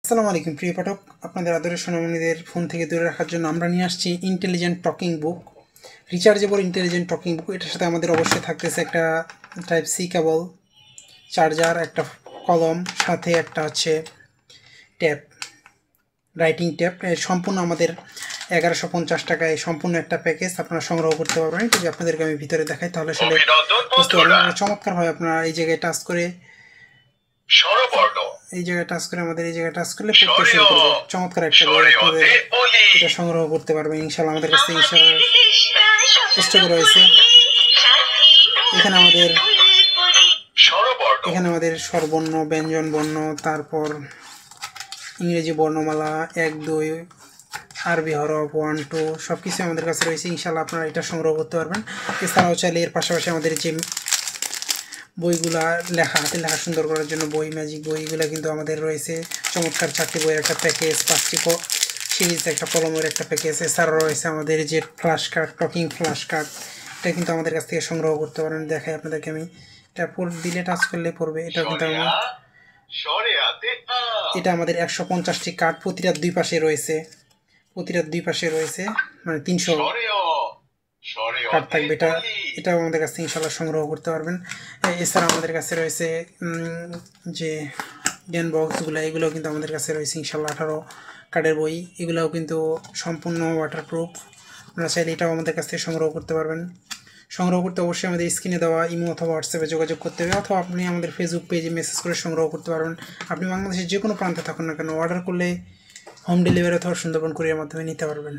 আসসালামু আলাইকুম প্রিয় পাঠক, আপনাদের আদরের সোনামণিদের ফোন থেকে দূরে রাখার জন্য আমরা নিয়ে আসছি intelligent talking book, rechargeable intelligent talking book. এটার সাথে আমাদের অবশ্যই থাকতেছে একটা টাইপ সি কেবল, চার্জার, একটা কলম, সাথে একটা হচ্ছে ট্যাব, রাইটিং ট্যাব। সম্পূর্ণ আমাদের 1150 টাকায় সম্পূর্ণ একটা প্যাকেজ আপনারা সংগ্রহ করতে পারবেন। যদি আপনাদেরকে আমি ভিতরে দেখাই তাহলে আসলে বুঝতে পারবেন। চমৎকারভাবে আপনারা এই জায়গায় টাচ করে আমাদের এই জায়গায় টাচ করলে পড়তে শুরু করবে। চমৎকার একটা বই আপনাদের এটা সংগ্রহ করতে পারবেন ইনশাআল্লাহ। আমাদের কাছে ইনশাআল্লাহ স্টক রয়েছে। এখানে আমাদের স্বরবর্ণ, ব্যঞ্জন বর্ণ, তারপর ইংরেজি বর্ণমালা 1, 2, আরবি হরফ 1, 2 সব কিছু আমাদের কাছে রয়েছে ইনশাআল্লাহ। আপনারা এটা সংগ্রহ করতে পারবেন। এছাড়াও চাইলে এর পাশাপাশি আমাদের যে বইগুলা হাতে লেখা সুন্দর করার জন্য বই, ম্যাজিক বই, এগুলো কিন্তু আমাদের রয়েছে। চমৎকার 4টি বইয়ের একটা প্যাকেজ, 5টি সিরিজ, একটা কলমের একটা প্যাকেজ। এছাড়াও রয়েছে আমাদের যে flash card, talking flash card, এটা কিন্তু আমাদের কাছ থেকে সংগ্রহ করতে পারেন। দেখাই আপনাদেরকে আমি, এটা দিলে টাচ করলে পড়বে। এটা কিন্তু এটা আমাদের 150টি কার্ড প্রতিটা দুই পাশে রয়েছে, মানে 300 কার্ড থাকবে। এটাও আমাদের কাছে ইনশাআল্লাহ সংগ্রহ করতে পারবেন। এছাড়া আমাদের কাছে রয়েছে যে জ্ঞান বক্সগুলো, এগুলো কিন্তু আমাদের কাছে রয়েছে ইনশাআল্লাহ। 18 কার্ডের বই, এগুলোও কিন্তু সম্পূর্ণ ওয়াটারপ্রুফ। আপনারা চাইলে এটাও আমাদের কাছ থেকে সংগ্রহ করতে পারবেন। সংগ্রহ করতে অবশ্যই আমাদের স্ক্রিনে দেওয়া ইমো অথবা হোয়াটসঅ্যাপে যোগাযোগ করতে হবে, অথবা আপনি আমাদের ফেসবুক পেজে মেসেজ করে সংগ্রহ করতে পারবেন। আপনি বাংলাদেশের যে কোনো প্রান্তে থাকুন না কেন, অর্ডার করলে হোম ডেলিভারি অথবা সুন্দরবন কুরিয়ার মাধ্যমে নিতে পারবেন।